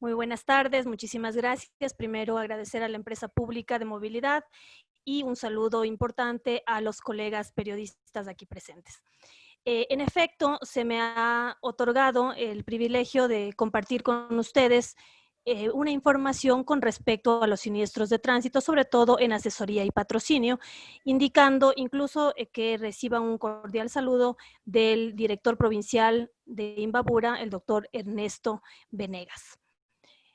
Muy buenas tardes, muchísimas gracias. Primero, agradecer a la empresa pública de movilidad y un saludo importante a los colegas periodistas aquí presentes. En efecto, se me ha otorgado el privilegio de compartir con ustedes una información con respecto a los siniestros de tránsito, sobre todo en asesoría y patrocinio, indicando incluso que reciban un cordial saludo del director provincial de Imbabura, el doctor Ernesto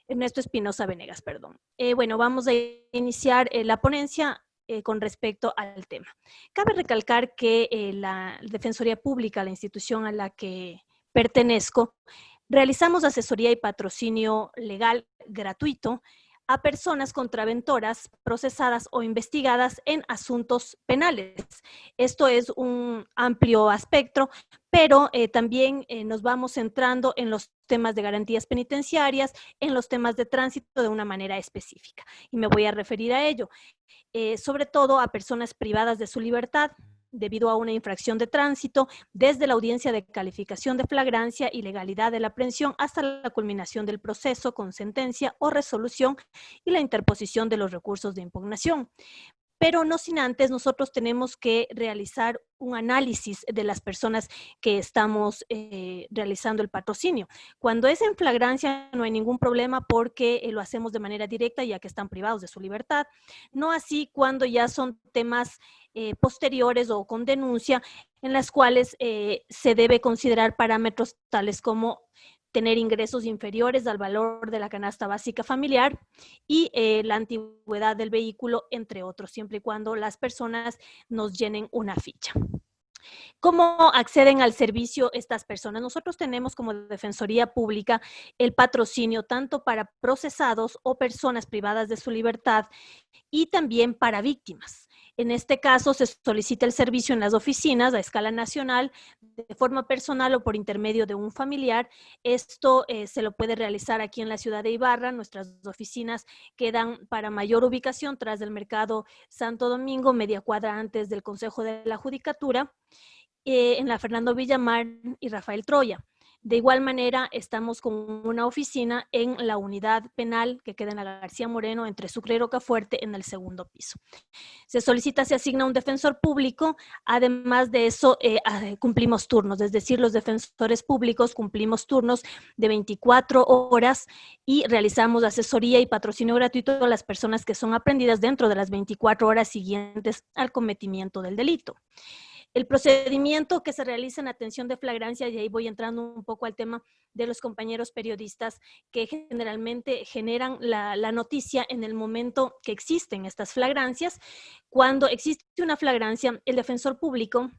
Espinosa Venegas, perdón. Bueno, vamos a iniciar la ponencia con respecto al tema. Cabe recalcar que la Defensoría Pública, la institución a la que pertenezco, realizamos asesoría y patrocinio legal gratuito a personas contraventoras procesadas o investigadas en asuntos penales. Esto es un amplio espectro, pero también nos vamos centrando en los temas de garantías penitenciarias, en los temas de tránsito de una manera específica. Y me voy a referir a ello, sobre todo a personas privadas de su libertad debido a una infracción de tránsito, desde la audiencia de calificación de flagrancia y legalidad de la aprehensión hasta la culminación del proceso con sentencia o resolución y la interposición de los recursos de impugnación. Pero no sin antes, nosotros tenemos que realizar un análisis de las personas que estamos realizando el patrocinio. Cuando es en flagrancia no hay ningún problema porque lo hacemos de manera directa ya que están privados de su libertad. No así cuando ya son temas posteriores o con denuncia en las cuales se debe considerar parámetros tales como tener ingresos inferiores al valor de la canasta básica familiar y la antigüedad del vehículo, entre otros, siempre y cuando las personas nos llenen una ficha. ¿Cómo acceden al servicio estas personas? Nosotros tenemos como Defensoría Pública el patrocinio tanto para procesados o personas privadas de su libertad y también para víctimas. En este caso, se solicita el servicio en las oficinas a escala nacional, de forma personal o por intermedio de un familiar. Esto se lo puede realizar aquí en la ciudad de Ibarra. Nuestras oficinas quedan para mayor ubicación tras el Mercado Santo Domingo, media cuadra antes del Consejo de la Judicatura, en la Fernando Villamar y Rafael Troya. De igual manera, estamos con una oficina en la unidad penal que queda en la García Moreno, entre Sucre y Rocafuerte, en el segundo piso. Se solicita, se asigna un defensor público. Además de eso, cumplimos turnos, es decir, los defensores públicos cumplimos turnos de 24 horas y realizamos asesoría y patrocinio gratuito a las personas que son aprendidas dentro de las 24 horas siguientes al cometimiento del delito. El procedimiento que se realiza en atención de flagrancia, y ahí voy entrando un poco al tema de los compañeros periodistas que generalmente generan la noticia en el momento que existen estas flagrancias. Cuando existe una flagrancia, el defensor público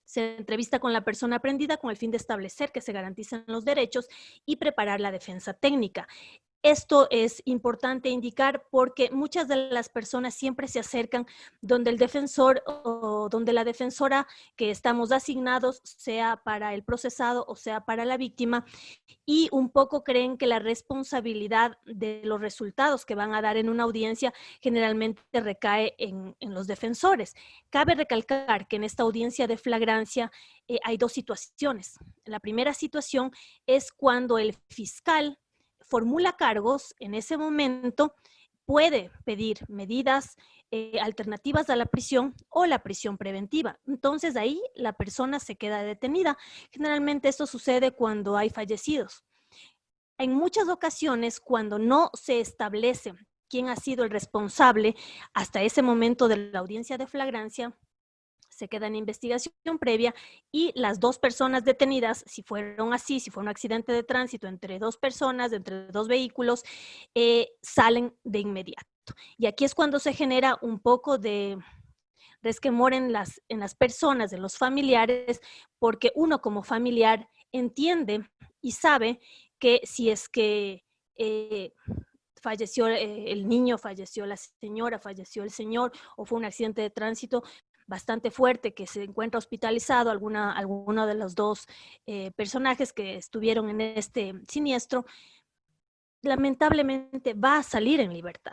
se entrevista con la persona aprendida con el fin de establecer que se garanticen los derechos y preparar la defensa técnica. Esto es importante indicar porque muchas de las personas siempre se acercan donde el defensor o donde la defensora que estamos asignados, sea para el procesado o sea para la víctima, y un poco creen que la responsabilidad de los resultados que van a dar en una audiencia generalmente recae en los defensores. Cabe recalcar que en esta audiencia de flagrancia hay dos situaciones. La primera situación es cuando el fiscal formula cargos. En ese momento puede pedir medidas alternativas a la prisión o la prisión preventiva. Entonces ahí la persona se queda detenida. Generalmente esto sucede cuando hay fallecidos. En muchas ocasiones, cuando no se establece quién ha sido el responsable hasta ese momento de la audiencia de flagrancia, se queda en investigación previa y las dos personas detenidas, si fueron así, si fue un accidente de tránsito entre dos personas, entre dos vehículos, salen de inmediato. Y aquí es cuando se genera un poco de resquemor en las personas, en los familiares, porque uno como familiar entiende y sabe que si es que falleció el niño, falleció la señora, falleció el señor, o fue un accidente de tránsito bastante fuerte que se encuentra hospitalizado, alguno de los dos personajes que estuvieron en este siniestro, lamentablemente va a salir en libertad.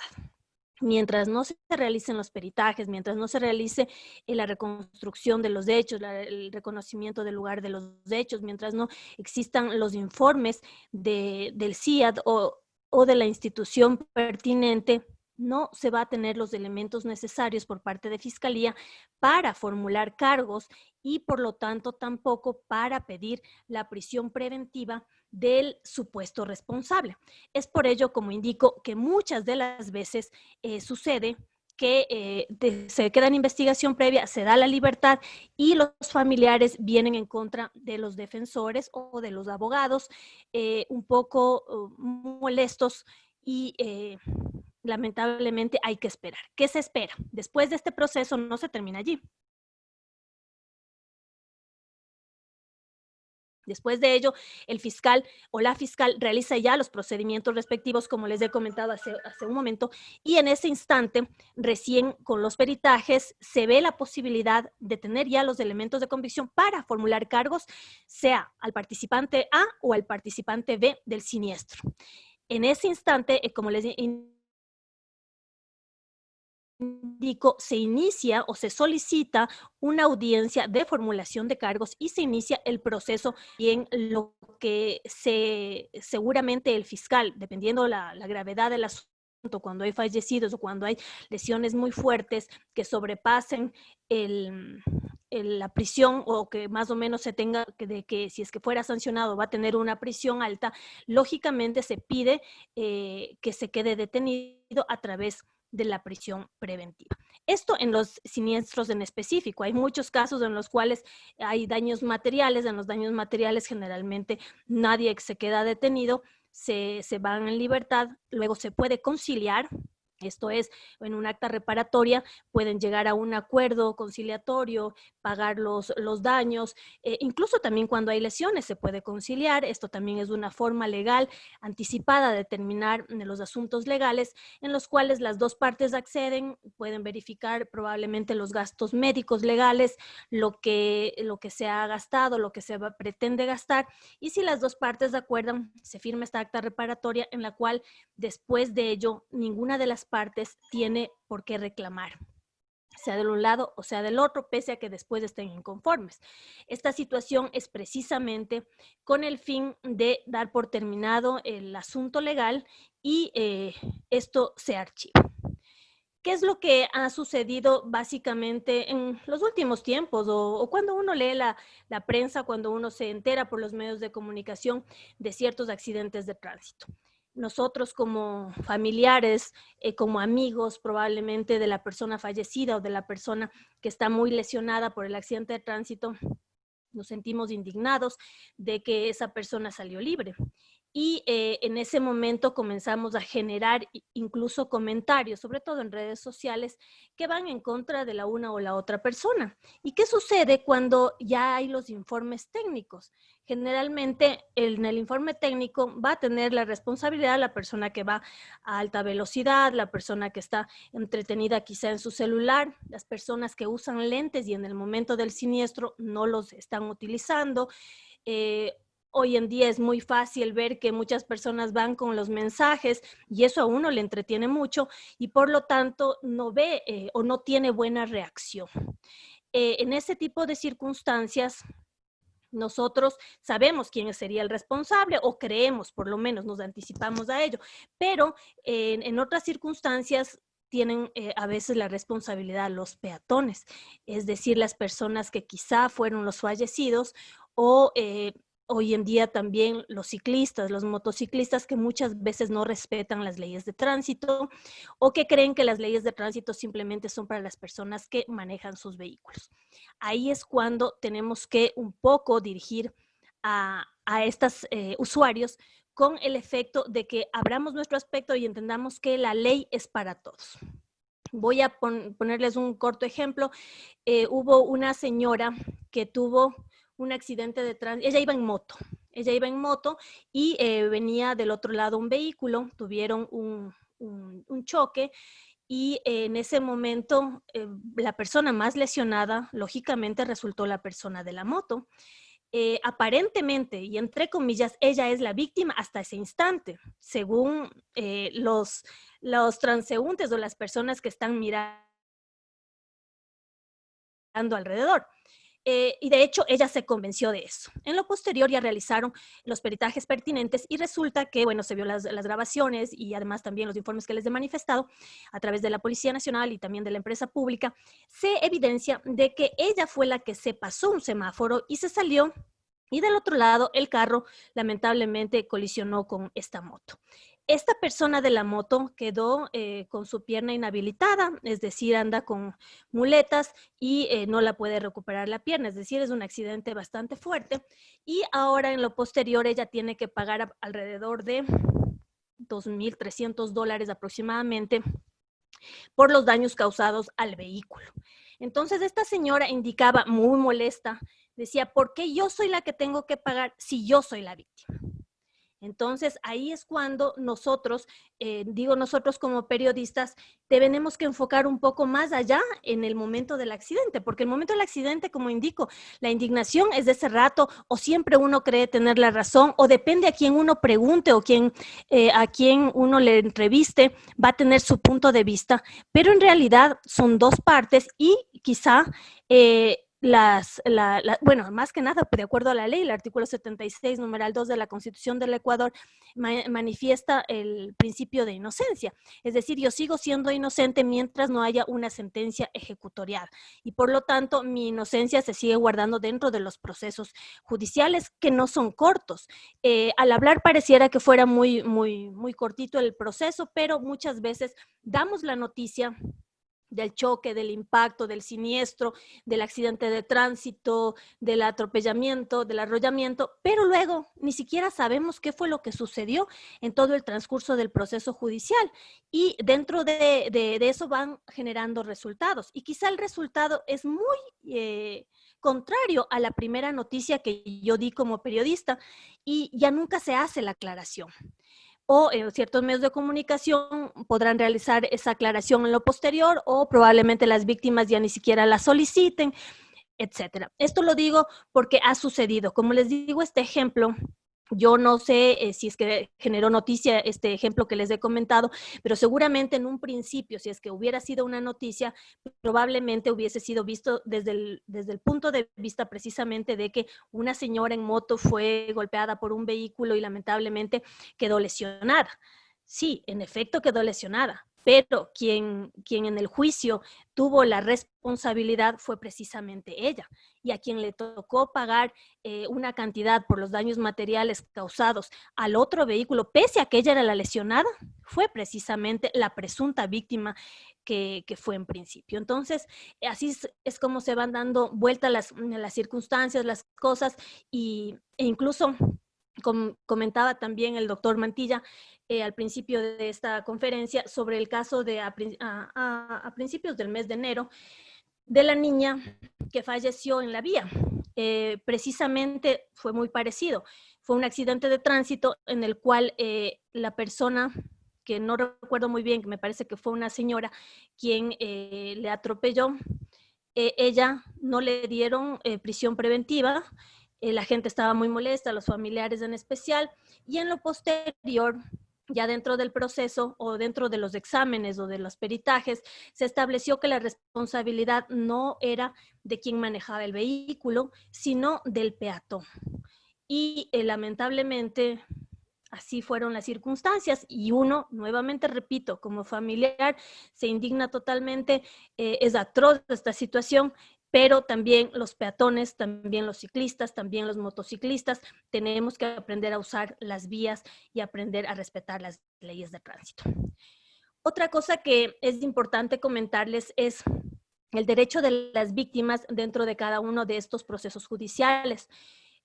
Mientras no se realicen los peritajes, mientras no se realice la reconstrucción de los hechos, el reconocimiento del lugar de los hechos, mientras no existan los informes del CIAD o o de la institución pertinente, no se va a tener los elementos necesarios por parte de Fiscalía para formular cargos y por lo tanto tampoco para pedir la prisión preventiva del supuesto responsable. Es por ello, como indico, que muchas de las veces sucede que se queda en investigación previa, se da la libertad y los familiares vienen en contra de los defensores o de los abogados, un poco molestos y lamentablemente hay que esperar. ¿Qué se espera? Después de este proceso no se termina allí. Después de ello, el fiscal o la fiscal realiza ya los procedimientos respectivos, como les he comentado hace un momento, y en ese instante, recién con los peritajes, se ve la posibilidad de tener ya los elementos de convicción para formular cargos, sea al participante A o al participante B del siniestro. En ese instante, como les indico, se inicia o se solicita una audiencia de formulación de cargos y se inicia el proceso y en lo que seguramente el fiscal, dependiendo la gravedad del asunto, cuando hay fallecidos o cuando hay lesiones muy fuertes que sobrepasen la prisión o que más o menos se tenga de que si es que fuera sancionado va a tener una prisión alta, lógicamente se pide que se quede detenido a través de la prisión preventiva. Esto en los siniestros en específico. Hay muchos casos en los cuales hay daños materiales. En los daños materiales generalmente nadie se queda detenido, se van en libertad, luego se puede conciliar. Esto es, en un acta reparatoria pueden llegar a un acuerdo conciliatorio, pagar los daños, incluso también cuando hay lesiones se puede conciliar. Esto también es una forma legal anticipada de determinar los asuntos legales en los cuales las dos partes acceden, pueden verificar probablemente los gastos médicos legales, lo que se ha gastado, lo que se pretende gastar, y si las dos partes acuerdan, se firma esta acta reparatoria en la cual después de ello ninguna de las partes tiene por qué reclamar, sea de un lado o sea del otro, pese a que después estén inconformes. Esta situación es precisamente con el fin de dar por terminado el asunto legal y esto se archiva. ¿Qué es lo que ha sucedido básicamente en los últimos tiempos o cuando uno lee la prensa, cuando uno se entera por los medios de comunicación de ciertos accidentes de tránsito? Nosotros como familiares, como amigos probablemente de la persona fallecida o de la persona que está muy lesionada por el accidente de tránsito, nos sentimos indignados de que esa persona salió libre. Y en ese momento comenzamos a generar incluso comentarios, sobre todo en redes sociales, que van en contra de la una o la otra persona. ¿Y qué sucede cuando ya hay los informes técnicos? Generalmente en el informe técnico va a tener la responsabilidad la persona que va a alta velocidad, la persona que está entretenida quizá en su celular, las personas que usan lentes y en el momento del siniestro no los están utilizando. Hoy en día es muy fácil ver que muchas personas van con los mensajes y eso a uno le entretiene mucho y por lo tanto no ve o no tiene buena reacción. En ese tipo de circunstancias, nosotros sabemos quién sería el responsable o creemos, por lo menos nos anticipamos a ello, pero en otras circunstancias tienen a veces la responsabilidad los peatones, es decir, las personas que quizá fueron los fallecidos o hoy en día también los ciclistas, los motociclistas que muchas veces no respetan las leyes de tránsito o que creen que las leyes de tránsito simplemente son para las personas que manejan sus vehículos. Ahí es cuando tenemos que un poco dirigir a estos usuarios con el efecto de que abramos nuestro aspecto y entendamos que la ley es para todos. Voy a ponerles un corto ejemplo. Hubo una señora que tuvo un accidente de tránsito. Ella iba en moto y venía del otro lado un vehículo, tuvieron un choque y en ese momento la persona más lesionada, lógicamente, resultó la persona de la moto. Aparentemente, y entre comillas, ella es la víctima hasta ese instante, según los transeúntes o las personas que están mirando alrededor. y de hecho ella se convenció de eso. En lo posterior ya realizaron los peritajes pertinentes y resulta que, bueno, se vio las grabaciones y además también los informes que les he manifestado a través de la Policía Nacional y también de la empresa pública, se evidencia de que ella fue la que se pasó un semáforo y se salió, y del otro lado el carro lamentablemente colisionó con esta moto. Esta persona de la moto quedó con su pierna inhabilitada, es decir, anda con muletas y no la puede recuperar la pierna, es decir, es un accidente bastante fuerte. Y ahora en lo posterior ella tiene que pagar alrededor de $2,300 aproximadamente por los daños causados al vehículo. Entonces esta señora indicaba muy molesta, decía, ¿por qué yo soy la que tengo que pagar si yo soy la víctima? Entonces, ahí es cuando nosotros, digo nosotros como periodistas, tenemos que enfocar un poco más allá en el momento del accidente, porque el momento del accidente, como indico, la indignación es de ese rato, o siempre uno cree tener la razón, o depende a quién uno pregunte o a quién uno le entreviste, va a tener su punto de vista, pero en realidad son dos partes y quizá bueno, más que nada, de acuerdo a la ley, el artículo 76, numeral 2 de la Constitución del Ecuador, manifiesta el principio de inocencia. Es decir, yo sigo siendo inocente mientras no haya una sentencia ejecutorial. Y por lo tanto, mi inocencia se sigue guardando dentro de los procesos judiciales que no son cortos. Al hablar pareciera que fuera muy cortito el proceso, pero muchas veces damos la noticia del choque, del impacto, del siniestro, del accidente de tránsito, del atropellamiento, del arrollamiento, pero luego ni siquiera sabemos qué fue lo que sucedió en todo el transcurso del proceso judicial y dentro de eso van generando resultados y quizá el resultado es muy contrario a la primera noticia que yo di como periodista y ya nunca se hace la aclaración. O ciertos medios de comunicación podrán realizar esa aclaración en lo posterior o probablemente las víctimas ya ni siquiera la soliciten, etcétera. Esto lo digo porque ha sucedido. Como les digo, este ejemplo, yo no sé si es que generó noticia este ejemplo que les he comentado, pero seguramente en un principio, si es que hubiera sido una noticia, probablemente hubiese sido visto desde el punto de vista precisamente de que una señora en moto fue golpeada por un vehículo y lamentablemente quedó lesionada. Sí, en efecto quedó lesionada, pero quien en el juicio tuvo la responsabilidad fue precisamente ella, y a quien le tocó pagar una cantidad por los daños materiales causados al otro vehículo, pese a que ella era la lesionada, fue precisamente la presunta víctima que fue en principio. Entonces, así es como se van dando vueltas las circunstancias, las cosas, e incluso, como comentaba también el doctor Mantilla, al principio de esta conferencia sobre el caso de a principios del mes de enero de la niña que falleció en la vía. Precisamente fue muy parecido. Fue un accidente de tránsito en el cual la persona, que no recuerdo muy bien, que me parece que fue una señora quien le atropelló, ella no le dieron prisión preventiva, la gente estaba muy molesta, los familiares en especial, y en lo posterior, ya dentro del proceso o dentro de los exámenes o de los peritajes, se estableció que la responsabilidad no era de quien manejaba el vehículo, sino del peatón. Y lamentablemente así fueron las circunstancias y uno, nuevamente repito, como familiar se indigna totalmente, es atroz esta situación, pero también los peatones, también los ciclistas, también los motociclistas, tenemos que aprender a usar las vías y aprender a respetar las leyes de tránsito. Otra cosa que es importante comentarles es el derecho de las víctimas dentro de cada uno de estos procesos judiciales.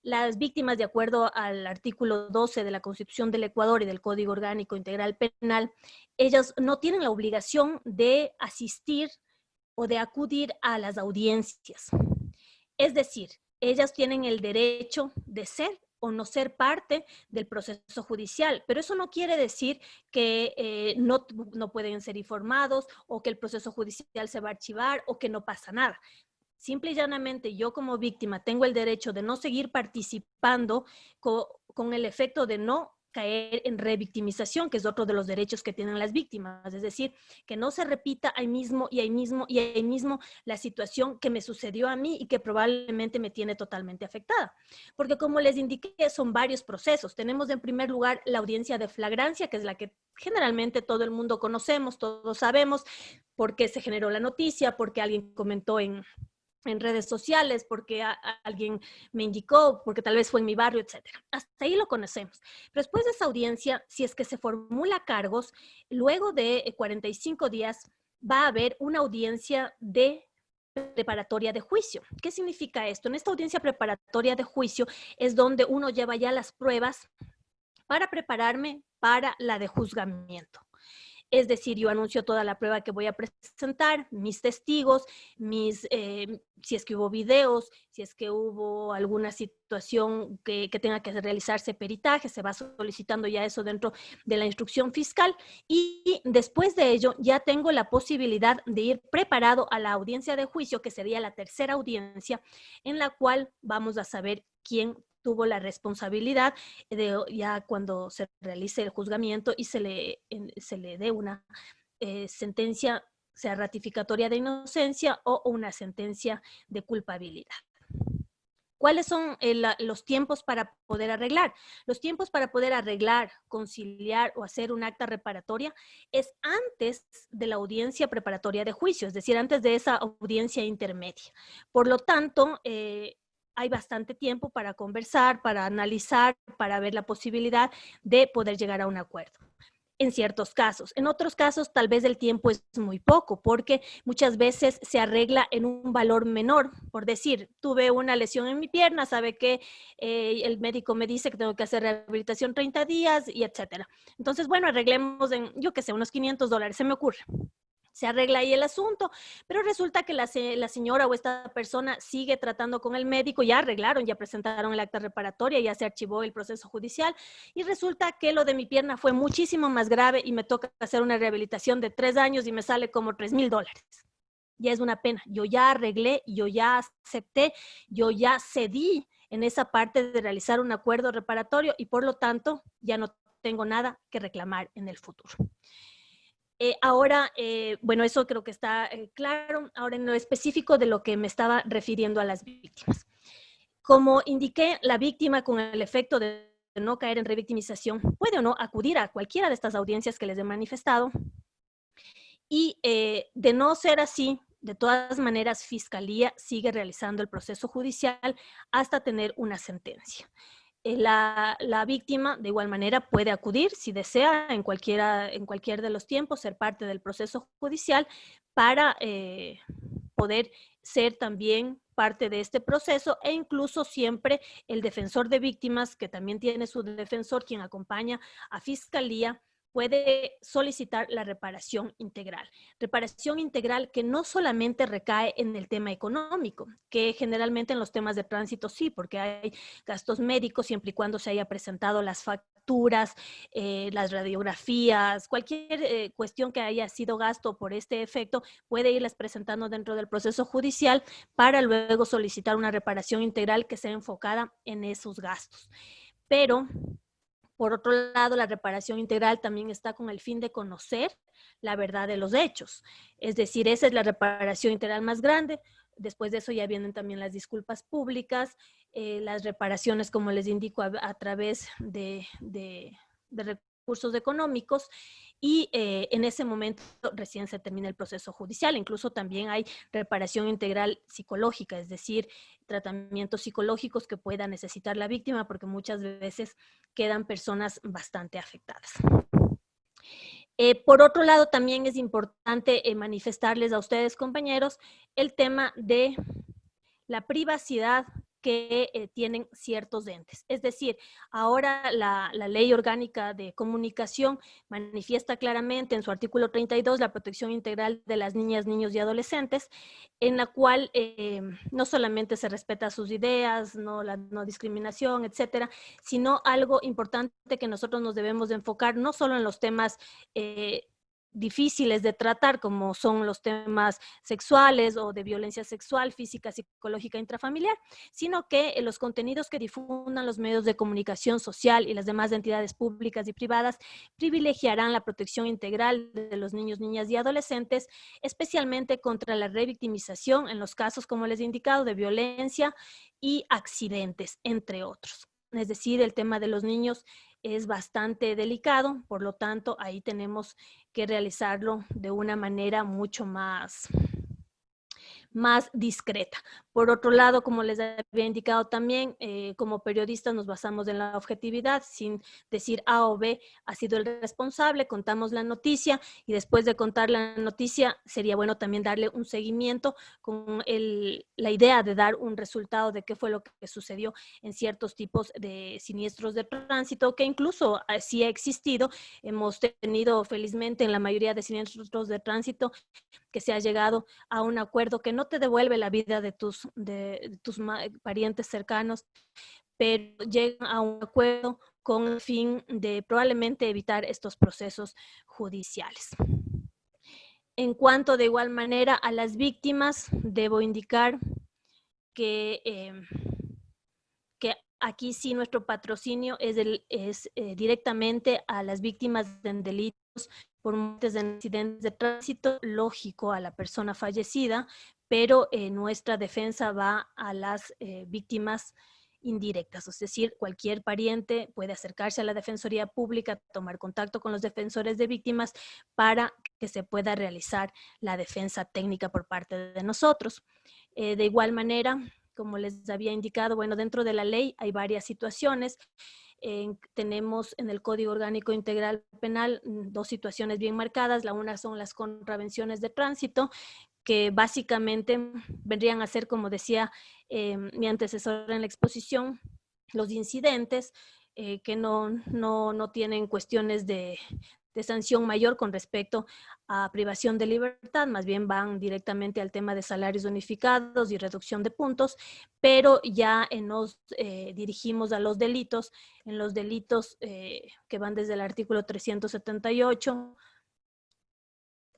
Las víctimas, de acuerdo al artículo 12 de la Constitución del Ecuador y del Código Orgánico Integral Penal, ellas no tienen la obligación de asistir o de acudir a las audiencias. Es decir, ellas tienen el derecho de ser o no ser parte del proceso judicial, pero eso no quiere decir que no pueden ser informados o que el proceso judicial se va a archivar o que no pasa nada. Simple y llanamente yo como víctima tengo el derecho de no seguir participando con el efecto de no caer en revictimización, que es otro de los derechos que tienen las víctimas, es decir, que no se repita ahí mismo y ahí mismo y ahí mismo la situación que me sucedió a mí y que probablemente me tiene totalmente afectada. Porque como les indiqué, son varios procesos. Tenemos en primer lugar la audiencia de flagrancia, que es la que generalmente todo el mundo conocemos, todos sabemos por qué se generó la noticia, porque alguien comentó en redes sociales, porque alguien me indicó, porque tal vez fue en mi barrio, etcétera. Hasta ahí lo conocemos. Pero después de esa audiencia, si es que se formula cargos, luego de 45 días va a haber una audiencia de preparatoria de juicio. ¿Qué significa esto? En esta audiencia preparatoria de juicio es donde uno lleva ya las pruebas para prepararme para la de juzgamiento. Es decir, yo anuncio toda la prueba que voy a presentar, mis testigos, si es que hubo videos, si es que hubo alguna situación que tenga que realizarse peritaje, se va solicitando ya eso dentro de la instrucción fiscal y después de ello ya tengo la posibilidad de ir preparado a la audiencia de juicio, que sería la tercera audiencia, en la cual vamos a saber quién tuvo la responsabilidad de ya cuando se realice el juzgamiento y se le dé una sentencia, sea ratificatoria de inocencia o una sentencia de culpabilidad. ¿Cuáles son los tiempos para poder arreglar? Los tiempos para poder arreglar, conciliar o hacer un acta reparatoria es antes de la audiencia preparatoria de juicio, es decir, antes de esa audiencia intermedia. Por lo tanto, hay bastante tiempo para conversar, para analizar, para ver la posibilidad de poder llegar a un acuerdo. En ciertos casos. En otros casos, tal vez el tiempo es muy poco, porque muchas veces se arregla en un valor menor. Por decir, tuve una lesión en mi pierna, sabe que el médico me dice que tengo que hacer rehabilitación 30 días y etcétera. Entonces, bueno, arreglemos en, yo qué sé, unos $500, se me ocurre. Se arregla ahí el asunto, pero resulta que la señora o esta persona sigue tratando con el médico, ya arreglaron, ya presentaron el acta reparatoria, ya se archivó el proceso judicial y resulta que lo de mi pierna fue muchísimo más grave y me toca hacer una rehabilitación de 3 años y me sale como $3,000. Ya es una pena, yo ya arreglé, yo ya acepté, yo ya cedí en esa parte de realizar un acuerdo reparatorio y por lo tanto ya no tengo nada que reclamar en el futuro. Ahora, bueno, eso creo que está claro. Ahora, en lo específico de lo que me estaba refiriendo a las víctimas. Como indiqué, la víctima con el efecto de no caer en revictimización puede o no acudir a cualquiera de estas audiencias que les he manifestado y de no ser así, de todas maneras, Fiscalía sigue realizando el proceso judicial hasta tener una sentencia. La víctima, de igual manera, puede acudir, si desea, en cualquier de los tiempos, ser parte del proceso judicial para poder ser también parte de este proceso e incluso siempre el defensor de víctimas, que también tiene su defensor, quien acompaña a Fiscalía, puede solicitar la reparación integral. Reparación integral que no solamente recae en el tema económico, que generalmente en los temas de tránsito sí, porque hay gastos médicos siempre y cuando se haya presentado las facturas, las radiografías, cualquier cuestión que haya sido gasto por este efecto, puede irlas presentando dentro del proceso judicial para luego solicitar una reparación integral que sea enfocada en esos gastos. Pero por otro lado, la reparación integral también está con el fin de conocer la verdad de los hechos. Es decir, esa es la reparación integral más grande. Después de eso ya vienen también las disculpas públicas, las reparaciones, como les indico, a través de recursos económicos y en ese momento recién se termina el proceso judicial. Incluso también hay reparación integral psicológica, es decir, tratamientos psicológicos que pueda necesitar la víctima, porque muchas veces quedan personas bastante afectadas. Por otro lado, también es importante manifestarles a ustedes, compañeros, el tema de la privacidad que tienen ciertos entes. Es decir, ahora la Ley Orgánica de Comunicación manifiesta claramente en su artículo 32 la protección integral de las niñas, niños y adolescentes, en la cual no solamente se respeta sus ideas, no la no discriminación, etcétera, sino algo importante que nosotros nos debemos de enfocar no solo en los temas difíciles de tratar, como son los temas sexuales o de violencia sexual, física, psicológica, intrafamiliar, sino que los contenidos que difundan los medios de comunicación social y las demás entidades públicas y privadas privilegiarán la protección integral de los niños, niñas y adolescentes, especialmente contra la revictimización en los casos, como les he indicado, de violencia y accidentes, entre otros. Es decir, el tema de los niños es bastante delicado, por lo tanto, ahí tenemos que realizarlo de una manera mucho más discreta. Por otro lado, como les había indicado también, como periodistas nos basamos en la objetividad, sin decir A o B ha sido el responsable, contamos la noticia y después de contar la noticia sería bueno también darle un seguimiento con la idea de dar un resultado de qué fue lo que sucedió en ciertos tipos de siniestros de tránsito, que incluso sí ha existido. Hemos tenido felizmente en la mayoría de siniestros de tránsito que se ha llegado a un acuerdo que no te devuelve la vida de tus parientes cercanos, pero llegan a un acuerdo con el fin de probablemente evitar estos procesos judiciales. En cuanto de igual manera a las víctimas, debo indicar que aquí sí nuestro patrocinio es directamente a las víctimas de delitos por muertes de accidentes de tránsito, lógico a la persona fallecida, pero nuestra defensa va a las víctimas indirectas, es decir, cualquier pariente puede acercarse a la Defensoría Pública, tomar contacto con los defensores de víctimas para que se pueda realizar la defensa técnica por parte de nosotros. De igual manera, como les había indicado, bueno, dentro de la ley hay varias situaciones. Tenemos en el Código Orgánico Integral Penal dos situaciones bien marcadas. La una son las contravenciones de tránsito, que básicamente vendrían a ser, como decía mi antecesor en la exposición, los incidentes que no tienen cuestiones de sanción mayor con respecto a privación de libertad, más bien van directamente al tema de salarios unificados y reducción de puntos, pero ya nos dirigimos a los delitos, en los delitos que van desde el artículo 378,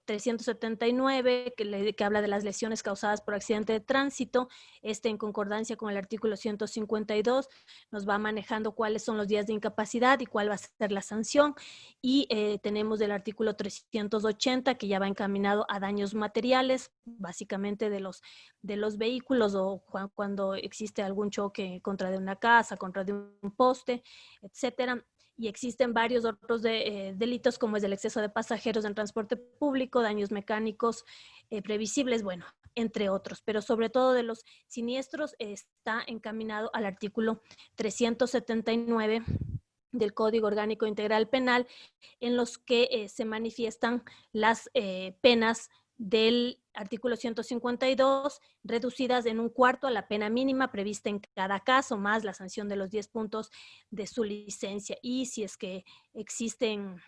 379, que habla de las lesiones causadas por accidente de tránsito. En concordancia con el artículo 152, nos va manejando cuáles son los días de incapacidad y cuál va a ser la sanción. Y tenemos el artículo 380, que ya va encaminado a daños materiales, básicamente de los vehículos, o cuando existe algún choque contra de una casa, contra de un poste, etcétera. Y existen varios otros delitos, como es el exceso de pasajeros en transporte público, daños mecánicos previsibles, bueno, entre otros. Pero sobre todo de los siniestros está encaminado al artículo 379 del Código Orgánico Integral Penal, en los que se manifiestan las penas del artículo 152, reducidas en un cuarto a la pena mínima prevista en cada caso, más la sanción de los 10 puntos de su licencia. Y si es que existen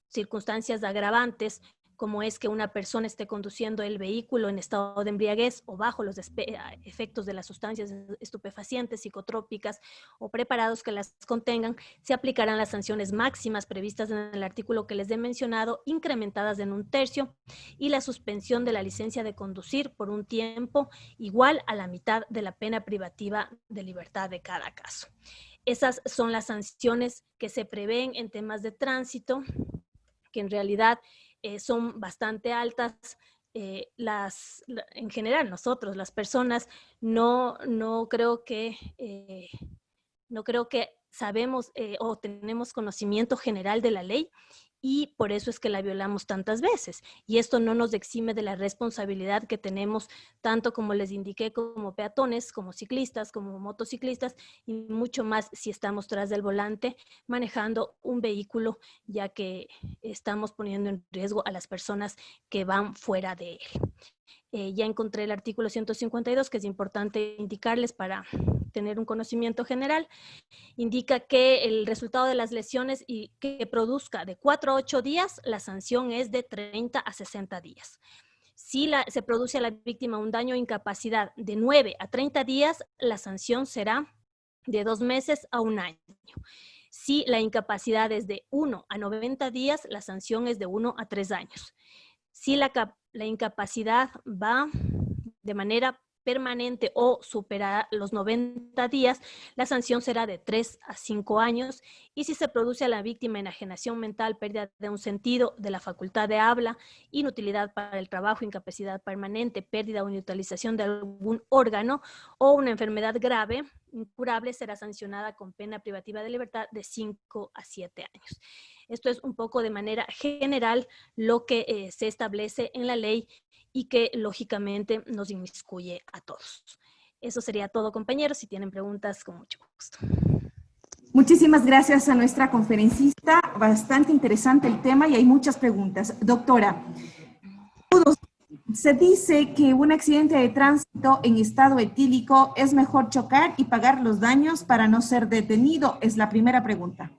circunstancias agravantes, como es que una persona esté conduciendo el vehículo en estado de embriaguez o bajo los efectos de las sustancias estupefacientes, psicotrópicas o preparados que las contengan, se aplicarán las sanciones máximas previstas en el artículo que les he mencionado, incrementadas en 1/3, y la suspensión de la licencia de conducir por un tiempo igual a la mitad de la pena privativa de libertad de cada caso. Esas son las sanciones que se prevén en temas de tránsito, que en realidad son bastante altas. En general, nosotros, las personas, no creo que sabemos o tenemos conocimiento general de la ley, y por eso es que la violamos tantas veces. Y esto no nos exime de la responsabilidad que tenemos, tanto como les indiqué, como peatones, como ciclistas, como motociclistas, y mucho más si estamos tras del volante manejando un vehículo, ya que estamos poniendo en riesgo a las personas que van fuera de él. Ya encontré el artículo 152, que es importante indicarles para tener un conocimiento general. Indica que el resultado de las lesiones y que produzca de 4 a 8 días, la sanción es de 30 a 60 días. Si se produce a la víctima un daño o incapacidad de 9 a 30 días, la sanción será de 2 meses a 1 año. Si la incapacidad es de 1 a 90 días, la sanción es de 1 a 3 años. Si la incapacidad va de manera permanente o supera los 90 días, la sanción será de 3 a 5 años. Y si se produce a la víctima enajenación mental, pérdida de un sentido, de la facultad de habla, inutilidad para el trabajo, incapacidad permanente, pérdida o inutilización de algún órgano o una enfermedad grave, incurable, será sancionada con pena privativa de libertad de 5 a 7 años. Esto es un poco de manera general lo que se establece en la ley y que lógicamente nos inmiscuye a todos. Eso sería todo, compañeros. Si tienen preguntas, con mucho gusto. Muchísimas gracias a nuestra conferencista. Bastante interesante el tema y hay muchas preguntas. Doctora, se dice que un accidente de tránsito en estado etílico es mejor chocar y pagar los daños para no ser detenido. Es la primera pregunta.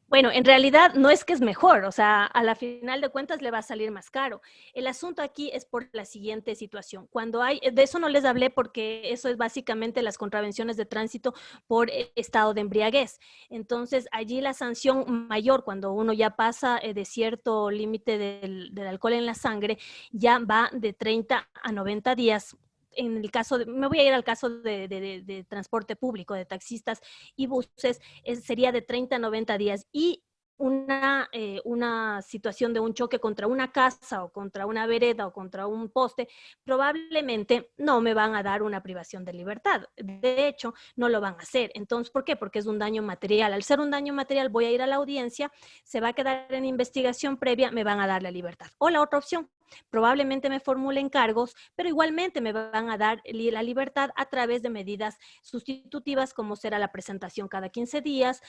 Bueno, en realidad no es que es mejor, o sea, a la final de cuentas le va a salir más caro. El asunto aquí es por la siguiente situación. Cuando hay, de eso no les hablé porque eso es básicamente las contravenciones de tránsito por estado de embriaguez. Entonces, allí la sanción mayor, cuando uno ya pasa de cierto límite del alcohol en la sangre, ya va de 30 a 90 días. En el caso me voy a ir al caso de transporte público, de taxistas y buses, sería de 30 a 90 días. Y una situación de un choque contra una casa o contra una vereda o contra un poste, probablemente no me van a dar una privación de libertad. De hecho, no lo van a hacer. Entonces, ¿por qué? Porque es un daño material. Al ser un daño material, voy a ir a la audiencia, se va a quedar en investigación previa, me van a dar la libertad. O la otra opción, probablemente me formulen cargos, pero igualmente me van a dar la libertad a través de medidas sustitutivas, como será la presentación cada 15 días,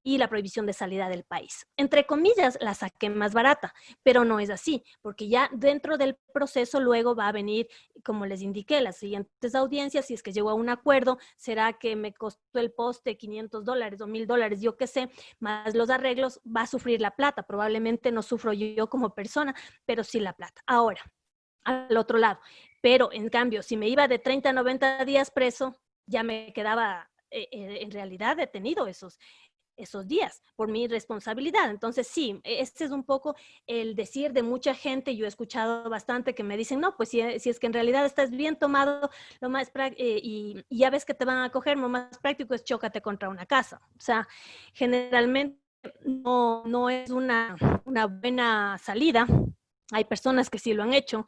y la prohibición de salida del país. Entre comillas, la saqué más barata, pero no es así, porque ya dentro del proceso luego va a venir, como les indiqué, las siguientes audiencias. Si es que llego a un acuerdo, será que me costó el poste $500 o $1,000, yo qué sé, más los arreglos, va a sufrir la plata. Probablemente no sufro yo como persona, pero sí la plata. Ahora, al otro lado, pero en cambio, si me iba de 30 a 90 días preso, ya me quedaba en realidad detenido esos días por mi responsabilidad. Entonces, sí, este es un poco el decir de mucha gente. Yo he escuchado bastante que me dicen, no, pues si es que en realidad estás bien tomado, lo más y ya ves que te van a coger, lo más práctico es chócate contra una casa. O sea, generalmente no es una buena salida. Hay personas que sí lo han hecho,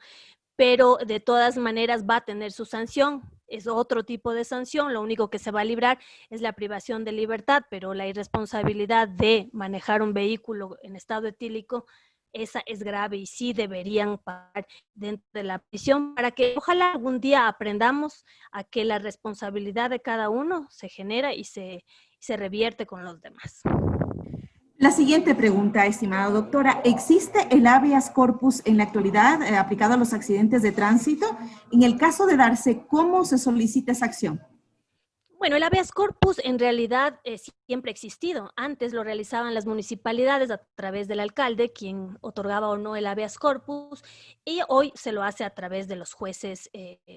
pero de todas maneras va a tener su sanción. Es otro tipo de sanción. Lo único que se va a librar es la privación de libertad, pero la irresponsabilidad de manejar un vehículo en estado etílico, esa es grave y sí deberían pagar dentro de la prisión, para que ojalá algún día aprendamos a que la responsabilidad de cada uno se genera y se revierte con los demás. La siguiente pregunta, estimada doctora. ¿Existe el habeas corpus en la actualidad aplicado a los accidentes de tránsito? En el caso de darse, ¿cómo se solicita esa acción? Bueno, el habeas corpus en realidad siempre ha existido. Antes lo realizaban las municipalidades a través del alcalde, quien otorgaba o no el habeas corpus, y hoy se lo hace a través de los jueces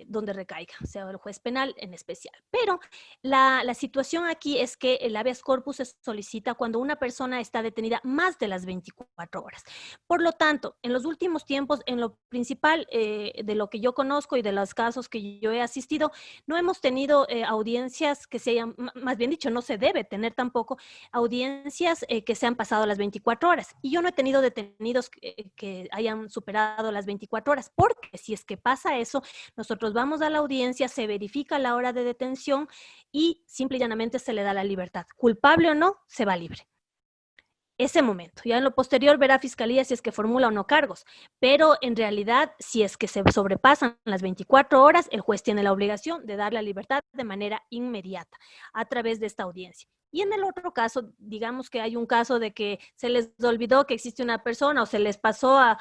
donde recaiga, o sea, el juez penal en especial. Pero la situación aquí es que el habeas corpus se solicita cuando una persona está detenida más de las 24 horas. Por lo tanto, en los últimos tiempos, en lo principal de lo que yo conozco y de los casos que yo he asistido, no hemos tenido audiencias que se hayan, más bien dicho, no se debe tener tampoco audiencias que se han pasado las 24 horas. Y yo no he tenido detenidos que hayan superado las 24 horas, porque si es que pasa eso, nosotros vamos a la audiencia, se verifica la hora de detención y simple y llanamente se le da la libertad. Culpable o no, se va libre. Ese momento. Ya en lo posterior verá Fiscalía si es que formula o no cargos, pero en realidad, si es que se sobrepasan las 24 horas, el juez tiene la obligación de dar la libertad de manera inmediata a través de esta audiencia. Y en el otro caso, digamos que hay un caso de que se les olvidó que existe una persona o se les pasó a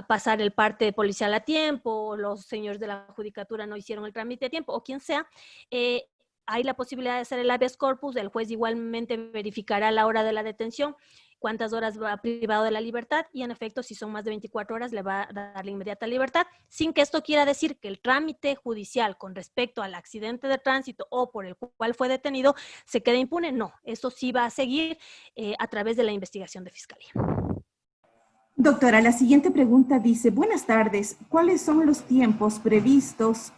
pasar el parte policial a tiempo, o los señores de la judicatura no hicieron el trámite a tiempo, o quien sea, hay la posibilidad de hacer el habeas corpus. El juez igualmente verificará la hora de la detención cuántas horas va privado de la libertad y en efecto si son más de 24 horas le va a dar la inmediata libertad, sin que esto quiera decir que el trámite judicial con respecto al accidente de tránsito o por el cual fue detenido se quede impune. No, eso sí va a seguir a través de la investigación de fiscalía. Doctora, la siguiente pregunta dice, buenas tardes, ¿cuáles son los tiempos previstos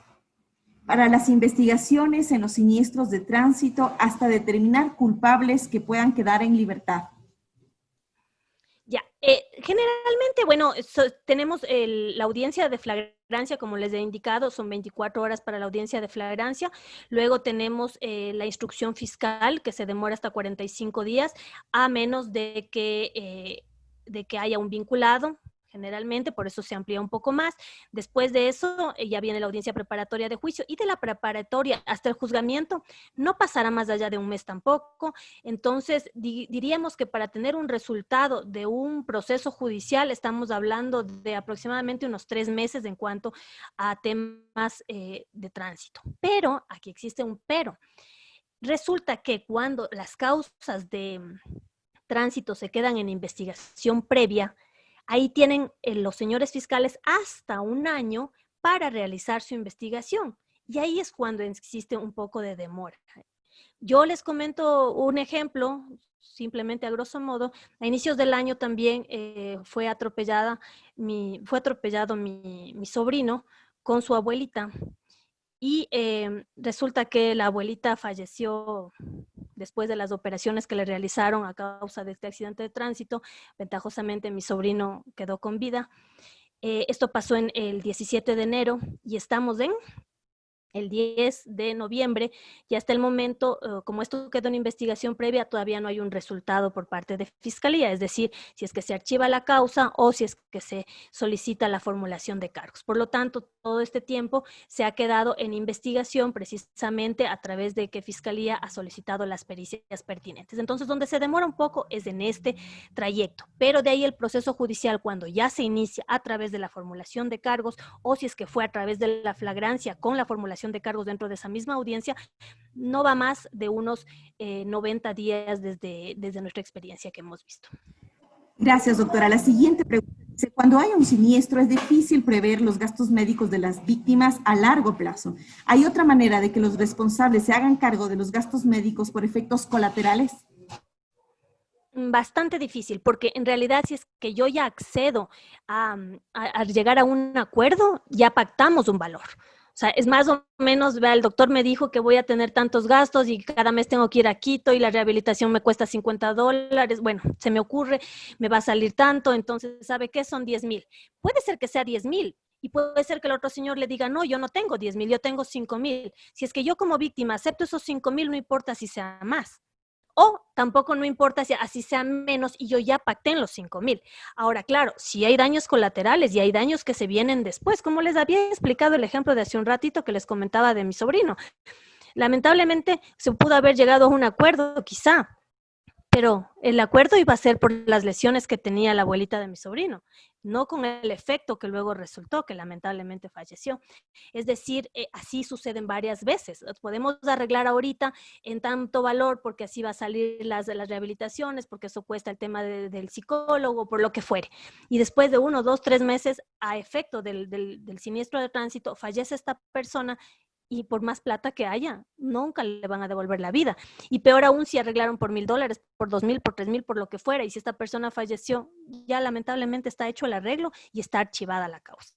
para las investigaciones en los siniestros de tránsito hasta determinar culpables que puedan quedar en libertad? Ya, generalmente, bueno, tenemos la audiencia de flagrancia, como les he indicado, son 24 horas para la audiencia de flagrancia. Luego tenemos la instrucción fiscal, que se demora hasta 45 días, a menos de que haya un vinculado, generalmente, por eso se amplía un poco más. Después de eso, ya viene la audiencia preparatoria de juicio, y de la preparatoria hasta el juzgamiento no pasará más allá de un mes tampoco. Entonces, diríamos que para tener un resultado de un proceso judicial estamos hablando de aproximadamente unos 3 meses en cuanto a temas de tránsito. Pero, aquí existe un pero. Resulta que cuando las causas de tránsito se quedan en investigación previa, ahí tienen los señores fiscales hasta un año para realizar su investigación. Y ahí es cuando existe un poco de demora. Yo les comento un ejemplo, simplemente a grosso modo. A inicios del año también fue atropellado mi sobrino con su abuelita. Y resulta que la abuelita falleció después de las operaciones que le realizaron a causa de este accidente de tránsito. Ventajosamente mi sobrino quedó con vida. Esto pasó en el 17 de enero y estamos en el 10 de noviembre, y hasta el momento, como esto quedó en investigación previa, todavía no hay un resultado por parte de Fiscalía, es decir, si es que se archiva la causa o si es que se solicita la formulación de cargos. Por lo tanto, todo este tiempo se ha quedado en investigación precisamente a través de que Fiscalía ha solicitado las pericias pertinentes. Entonces, donde se demora un poco es en este trayecto, pero de ahí el proceso judicial, cuando ya se inicia a través de la formulación de cargos o si es que fue a través de la flagrancia con la formulación de cargos dentro de esa misma audiencia, no va más de unos 90 días desde nuestra experiencia que hemos visto. Gracias, doctora. La siguiente pregunta dice, cuando hay un siniestro es difícil prever los gastos médicos de las víctimas a largo plazo. ¿Hay otra manera de que los responsables se hagan cargo de los gastos médicos por efectos colaterales? Bastante difícil, porque en realidad si es que yo ya accedo a llegar a un acuerdo, ya pactamos un valor. O sea, es más o menos, vea, el doctor me dijo que voy a tener tantos gastos y cada mes tengo que ir a Quito y la rehabilitación me cuesta $50. Bueno, se me ocurre, me va a salir tanto, entonces, ¿sabe qué? Son 10,000. Puede ser que sea 10,000 y puede ser que el otro señor le diga, no, yo no tengo 10,000, yo tengo 5,000. Si es que yo como víctima acepto esos 5,000, no importa si sea más. O tampoco no importa si así sea menos y yo ya pacté en los 5,000. Ahora, claro, si hay daños colaterales y hay daños que se vienen después, como les había explicado el ejemplo de hace un ratito que les comentaba de mi sobrino. Lamentablemente se pudo haber llegado a un acuerdo, quizá, pero el acuerdo iba a ser por las lesiones que tenía la abuelita de mi sobrino, no con el efecto que luego resultó, que lamentablemente falleció. Es decir, así suceden varias veces. Podemos arreglar ahorita en tanto valor porque así va a salir las rehabilitaciones, porque eso cuesta el tema del psicólogo, por lo que fuere. Y después de 1, 2, 3 meses, a efecto del siniestro de tránsito, fallece esta persona y por más plata que haya, nunca le van a devolver la vida. Y peor aún si arreglaron por $1,000, por 2,000, por 3,000, por lo que fuera, y si esta persona falleció, ya lamentablemente está hecho el arreglo y está archivada la causa.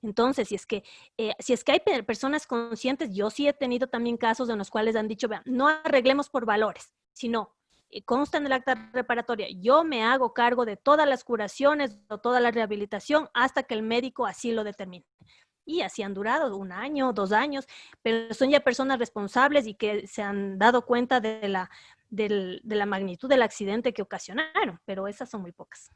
Entonces, si es que hay personas conscientes, yo sí he tenido también casos en los cuales han dicho, vean, no arreglemos por valores, sino consta en el acta reparatoria, yo me hago cargo de todas las curaciones o toda la rehabilitación hasta que el médico así lo determine. Y así han durado 1 año, 2 años, pero son ya personas responsables y que se han dado cuenta de la magnitud del accidente que ocasionaron, pero esas son muy pocas.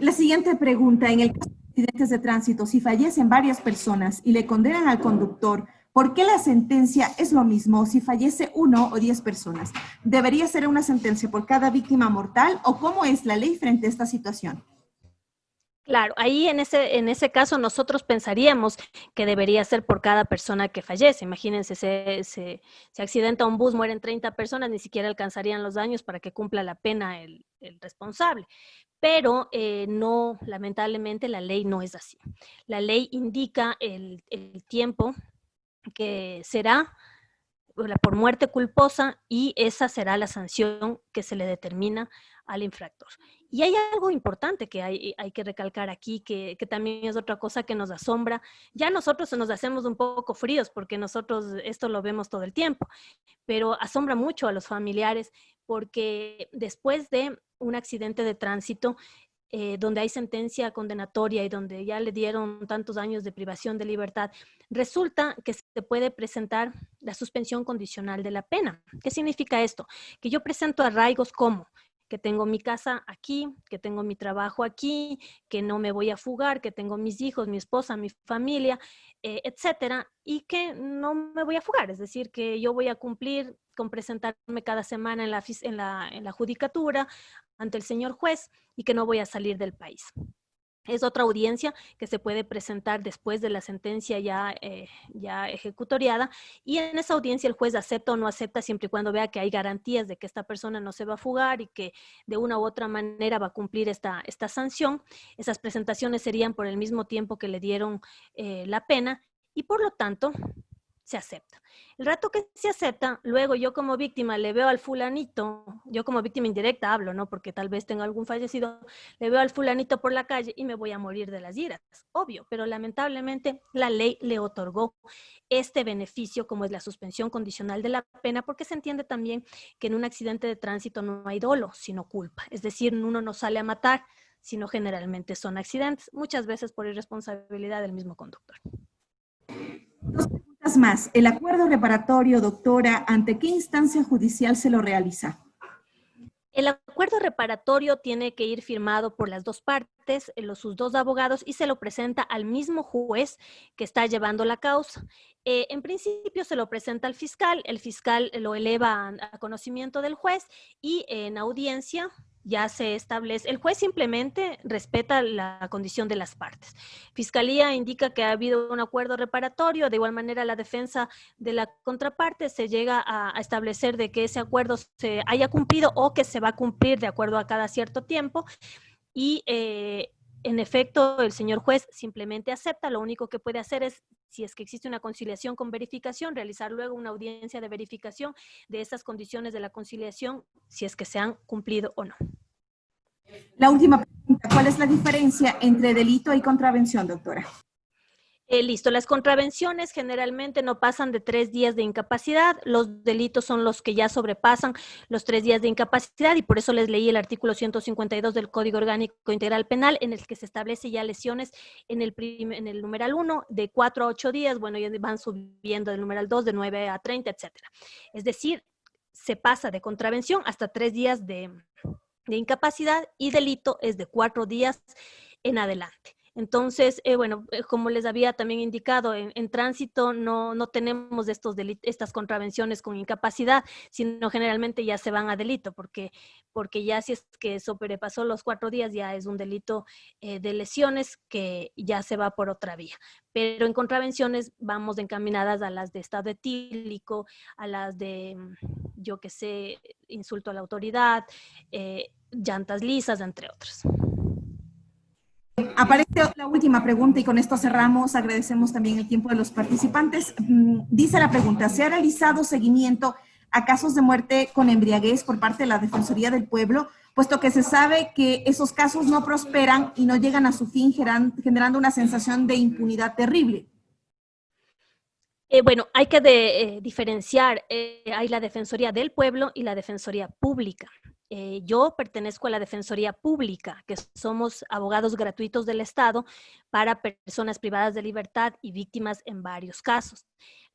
La siguiente pregunta, en el caso de accidentes de tránsito, si fallecen varias personas y le condenan al conductor, ¿por qué la sentencia es lo mismo si fallece 1 o 10 personas? ¿Debería ser una sentencia por cada víctima mortal o cómo es la ley frente a esta situación? Claro, ahí en ese caso nosotros pensaríamos que debería ser por cada persona que fallece. Imagínense, se accidenta un bus, mueren 30 personas, ni siquiera alcanzarían los daños para que cumpla la pena el el responsable. Pero no, lamentablemente la ley no es así. La ley indica el tiempo que será por muerte culposa y esa será la sanción que se le determina al infractor. Y hay algo importante que hay que recalcar aquí, que también es otra cosa que nos asombra. Ya nosotros nos hacemos un poco fríos porque nosotros esto lo vemos todo el tiempo, pero asombra mucho a los familiares porque después de un accidente de tránsito, donde hay sentencia condenatoria y donde ya le dieron tantos años de privación de libertad, resulta que se puede presentar la suspensión condicional de la pena. ¿Qué significa esto? Que yo presento arraigos como que tengo mi casa aquí, que tengo mi trabajo aquí, que no me voy a fugar, que tengo mis hijos, mi esposa, mi familia, etcétera, y que no me voy a fugar, es decir, que yo voy a cumplir con presentarme cada semana en la judicatura ante el señor juez y que no voy a salir del país. Es otra audiencia que se puede presentar después de la sentencia ya ejecutoriada, y en esa audiencia el juez acepta o no acepta siempre y cuando vea que hay garantías de que esta persona no se va a fugar y que de una u otra manera va a cumplir esta sanción. Esas presentaciones serían por el mismo tiempo que le dieron la pena y por lo tanto se acepta. El rato que se acepta, luego yo como víctima le veo al fulanito, yo como víctima indirecta hablo, ¿no? Porque tal vez tenga algún fallecido, le veo al fulanito por la calle y me voy a morir de las iras, obvio, pero lamentablemente la ley le otorgó este beneficio como es la suspensión condicional de la pena, porque se entiende también que en un accidente de tránsito no hay dolo, sino culpa. Es decir, uno no sale a matar, sino generalmente son accidentes, muchas veces por irresponsabilidad del mismo conductor. Dos preguntas más. El acuerdo reparatorio, doctora, ¿ante qué instancia judicial se lo realiza? El acuerdo reparatorio tiene que ir firmado por las dos partes, sus dos abogados, y se lo presenta al mismo juez que está llevando la causa. En principio se lo presenta al fiscal, el fiscal lo eleva a conocimiento del juez y en audiencia ya se establece, el juez simplemente respeta la condición de las partes. Fiscalía indica que ha habido un acuerdo reparatorio, de igual manera la defensa de la contraparte se llega a establecer de que ese acuerdo se haya cumplido o que se va a cumplir de acuerdo a cada cierto tiempo y en efecto el señor juez simplemente acepta. Lo único que puede hacer es, si es que existe una conciliación con verificación, realizar luego una audiencia de verificación de esas condiciones de la conciliación, si es que se han cumplido o no. La última pregunta, ¿cuál es la diferencia entre delito y contravención, doctora? Listo, las contravenciones generalmente no pasan de 3 días de incapacidad, los delitos son los que ya sobrepasan los 3 días de incapacidad y por eso les leí el artículo 152 del Código Orgánico Integral Penal en el que se establece ya lesiones en el numeral 1 de 4 a 8 días, bueno, ya van subiendo del numeral 2 de 9 a 30, etcétera. Es decir, se pasa de contravención hasta 3 días de incapacidad y delito es de 4 días en adelante. Entonces, bueno, como les había también indicado, en tránsito no tenemos estas contravenciones con incapacidad, sino generalmente ya se van a delito, porque ya si es que sobrepasó los 4 días ya es un delito de lesiones que ya se va por otra vía. Pero en contravenciones vamos encaminadas a las de estado etílico, a las de, yo qué sé, insulto a la autoridad, llantas lisas, entre otros. Aparece la última pregunta y con esto cerramos. Agradecemos también el tiempo de los participantes. Dice la pregunta, ¿se ha realizado seguimiento a casos de muerte con embriaguez por parte de la Defensoría del Pueblo, puesto que se sabe que esos casos no prosperan y no llegan a su fin, generando una sensación de impunidad terrible? Bueno, hay que diferenciar, hay la Defensoría del Pueblo y la Defensoría Pública. Yo pertenezco a la Defensoría Pública, que somos abogados gratuitos del Estado para personas privadas de libertad y víctimas en varios casos.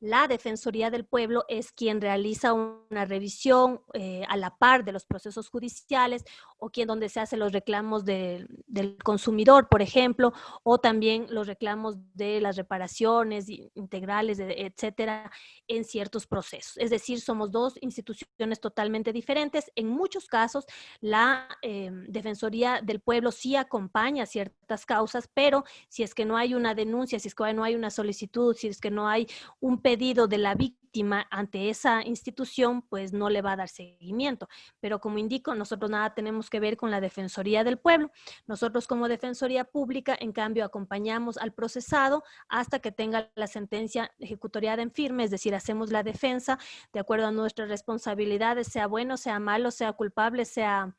La Defensoría del Pueblo es quien realiza una revisión a la par de los procesos judiciales o donde se hacen los reclamos del consumidor, por ejemplo, o también los reclamos de las reparaciones integrales, etcétera, en ciertos procesos. Es decir, somos dos instituciones totalmente diferentes. En muchos casos, la Defensoría del Pueblo sí acompaña ciertas causas, pero Si es que no hay una denuncia, si es que no hay una solicitud, si es que no hay un pedido de la víctima ante esa institución, pues no le va a dar seguimiento. Pero como indico, nosotros nada tenemos que ver con la Defensoría del Pueblo. Nosotros como Defensoría Pública, en cambio, acompañamos al procesado hasta que tenga la sentencia ejecutoriada en firme, es decir, hacemos la defensa de acuerdo a nuestras responsabilidades, sea bueno, sea malo, sea culpable, sea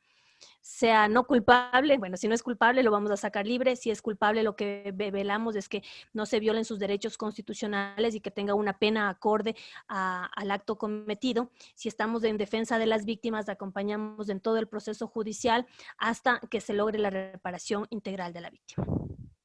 no culpable. Bueno, si no es culpable lo vamos a sacar libre, si es culpable lo que velamos es que no se violen sus derechos constitucionales y que tenga una pena acorde al acto cometido. Si estamos en defensa de las víctimas, acompañamos en todo el proceso judicial hasta que se logre la reparación integral de la víctima.